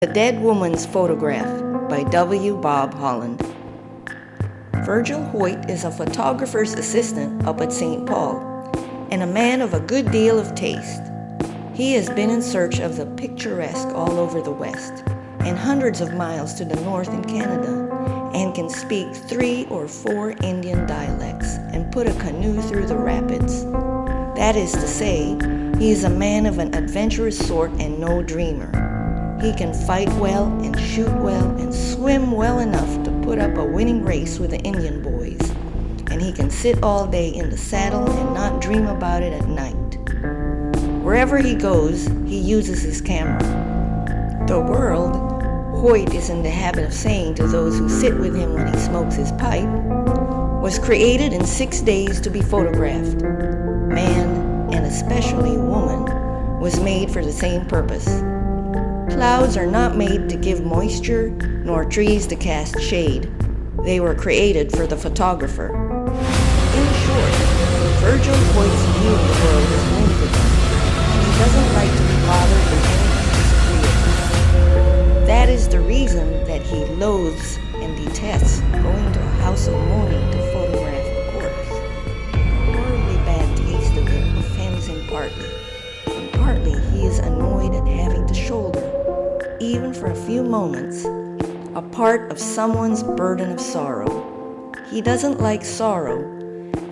The Dead Woman's Photograph by W. Bob Holland. Virgil Hoyt is a photographer's assistant up at St. Paul, and a man of a good deal of taste. He has been in search of the picturesque all over the West, and hundreds of miles to the north in Canada, and can speak 3 or 4 Indian dialects and put a canoe through the rapids. That is to say, he is a man of an adventurous sort and no dreamer. He can fight well and shoot well and swim well enough to put up a winning race with the Indian boys. And he can sit all day in the saddle and not dream about it at night. Wherever he goes, he uses his camera. The world, Hoyt is in the habit of saying to those who sit with him when he smokes his pipe, was created in 6 days to be photographed. Man, and especially woman, was made for the same purpose. Clouds are not made to give moisture, nor trees to cast shade. They were created for the photographer. In short, Virgil Hoyt's view of the world is limited, and he doesn't like to be bothered with anything disagreeable. That is the reason that he loathes and detests going to a house of mourning to photograph a corpse. The horribly bad taste of it offends him partly, and partly he is annoyed at having to shoulder, even for a few moments, a part of someone's burden of sorrow. He doesn't like sorrow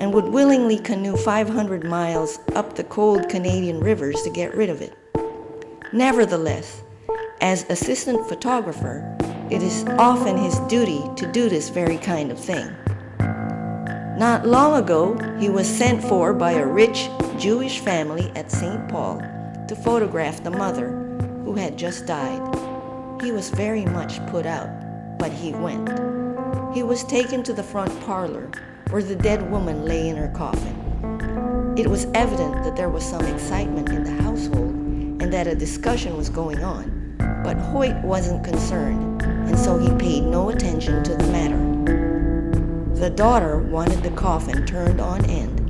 and would willingly canoe 500 miles up the cold Canadian rivers to get rid of it. Nevertheless, as assistant photographer, it is often his duty to do this very kind of thing. Not long ago, he was sent for by a rich Jewish family at St. Paul to photograph the mother, who had just died. He was very much put out, but he went. He was taken to the front parlor, where the dead woman lay in her coffin. It was evident that there was some excitement in the household and that a discussion was going on, but Hoyt wasn't concerned, and so he paid no attention to the matter. The daughter wanted the coffin turned on end,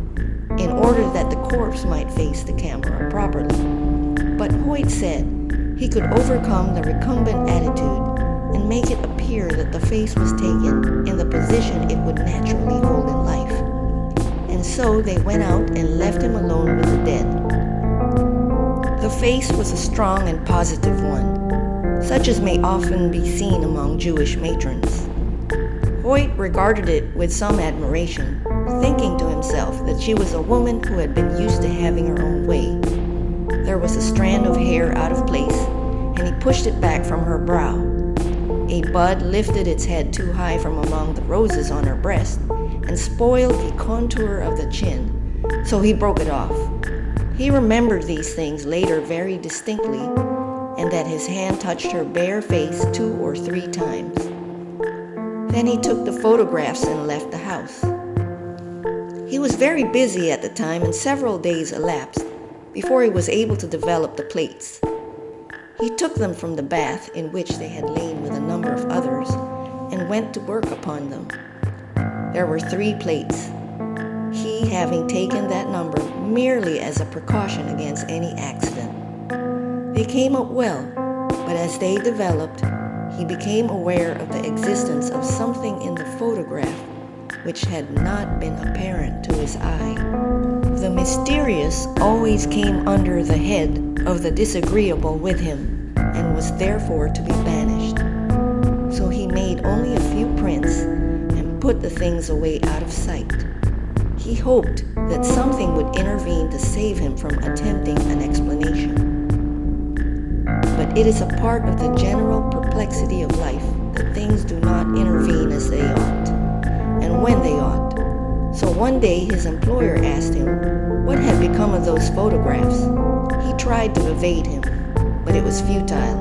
in order that the corpse might face the camera properly. But Hoyt said he could overcome the recumbent attitude and make it appear that the face was taken in the position it would naturally hold in life. And so they went out and left him alone with the dead. The face was a strong and positive one, such as may often be seen among Jewish matrons. Hoyt regarded it with some admiration, thinking to himself that she was a woman who had been used to having her own way. There was a strand of hair out of place, and he pushed it back from her brow. A bud lifted its head too high from among the roses on her breast and spoiled the contour of the chin, so he broke it off. He remembered these things later very distinctly, and that his hand touched her bare face 2 or 3 times. Then he took the photographs and left the house. He was very busy at the time, and several days elapsed before he was able to develop the plates. He took them from the bath in which they had lain with a number of others and went to work upon them. There were 3 plates, he having taken that number merely as a precaution against any accident. They came up well, but as they developed, he became aware of the existence of something in the photograph which had not been apparent to his eye. The mysterious always came under the head of the disagreeable with him, and was therefore to be banished. So he made only a few prints and put the things away out of sight. He hoped that something would intervene to save him from attempting an explanation. But it is a part of the general perplexity of life that things do not intervene as they ought, and when they ought. So one day his employer asked him what had become of those photographs. He tried to evade him, but it was futile,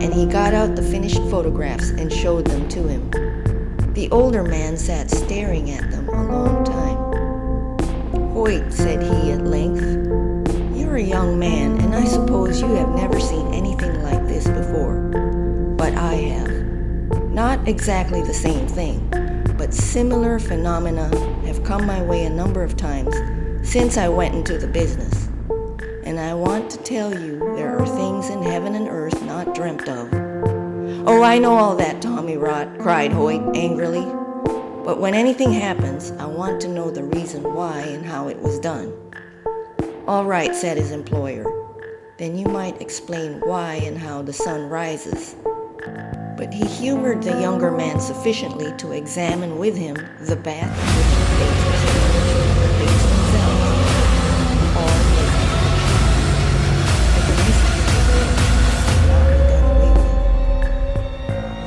and he got out the finished photographs and showed them to him. The older man sat staring at them a long time. "Hoyt," said he at length, "you're a young man, and I suppose you have never seen anything like this before. But I have. Not exactly the same thing, but similar phenomena have come my way a number of times since I went into the business. And I want to tell you there are things in heaven and earth not dreamt of, "Oh, I know all that, Tommy Rot," cried Hoyt angrily. "But when anything happens, I want to know the reason why and how it was done." "All right," said his employer. "Then you might explain why and how the sun rises." But he humored the younger man sufficiently to examine with him the bath in which the plates were the plates themselves, all naked. But the mystery could not be done away with.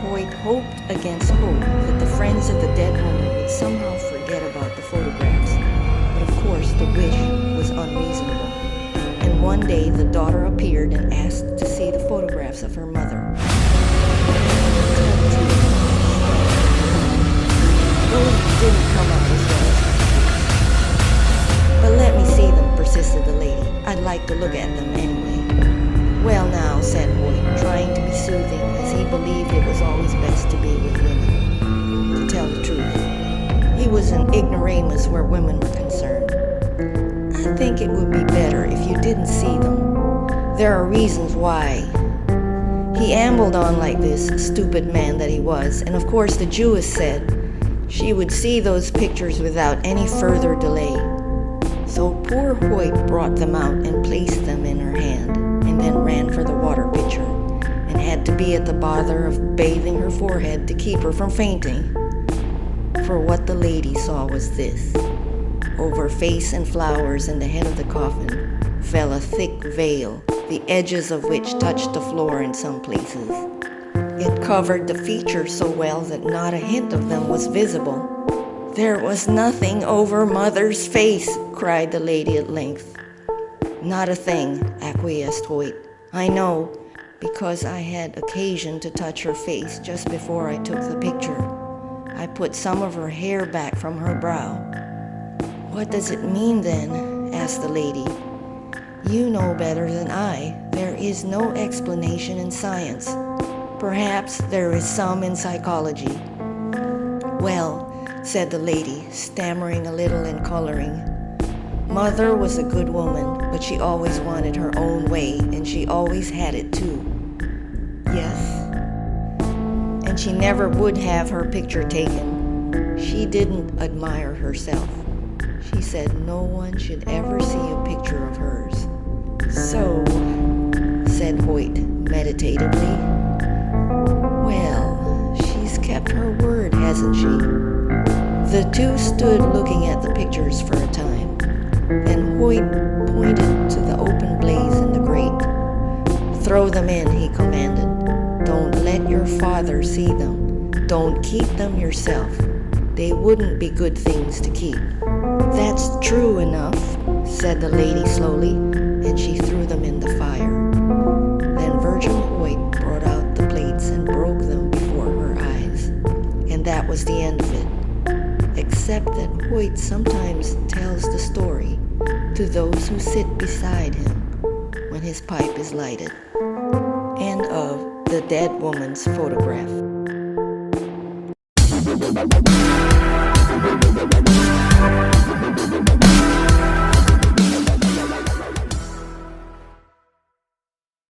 Hoyt hoped against hope that the friends of the dead woman would somehow forget about the photographs, but of course the wish was unreasonable. And one day the daughter appeared and asked to see the photographs of her mother. Those didn't come up as well as "But let me see them," persisted the lady. "I'd like to look at them anyway." "Well now," said Hoyt, trying to be soothing, as he believed it was always best to be with women. To tell the truth, he was an ignoramus where women were concerned. "I think it would be better if you didn't see them. There are reasons why." He ambled on like this, stupid man that he was, and of course the Jewess said she would see those pictures without any further delay. So poor Hoyt brought them out and placed them in her hand, and then ran for the water pitcher, and had to be at the bother of bathing her forehead to keep her from fainting. For what the lady saw was this: over face and flowers in the head of the coffin fell a thick veil, the edges of which touched the floor in some places. It covered the features so well that not a hint of them was visible. "There was nothing over Mother's face," cried the lady at length. "Not a thing," acquiesced Hoyt. "I know, because I had occasion to touch her face just before I took the picture. I put some of her hair back from her brow." "What does it mean then?" asked the lady. "You know better than I. There is no explanation in science. Perhaps there is some in psychology." "Well," said the lady, stammering a little and coloring, "Mother was a good woman, but she always wanted her own way, and she always had it too." "Yes." "And she never would have her picture taken. She didn't admire herself. She said no one should ever see a picture of hers." "So," said Hoyt meditatively, "well, she's kept her word, hasn't she?" The two stood looking at the pictures for a time. Then Hoyt pointed to the open blaze in the grate. "Throw them in," he commanded. "Don't let your father see them. Don't keep them yourself. They wouldn't be good things to keep." "That's true enough," said the lady slowly, and she threw them in the fire. Then Virgil Hoyt brought out the plates and broke them before her eyes. And that was the end of it, except that Hoyt sometimes tells the story to those who sit beside him when his pipe is lighted. End of The Dead Woman's Photograph.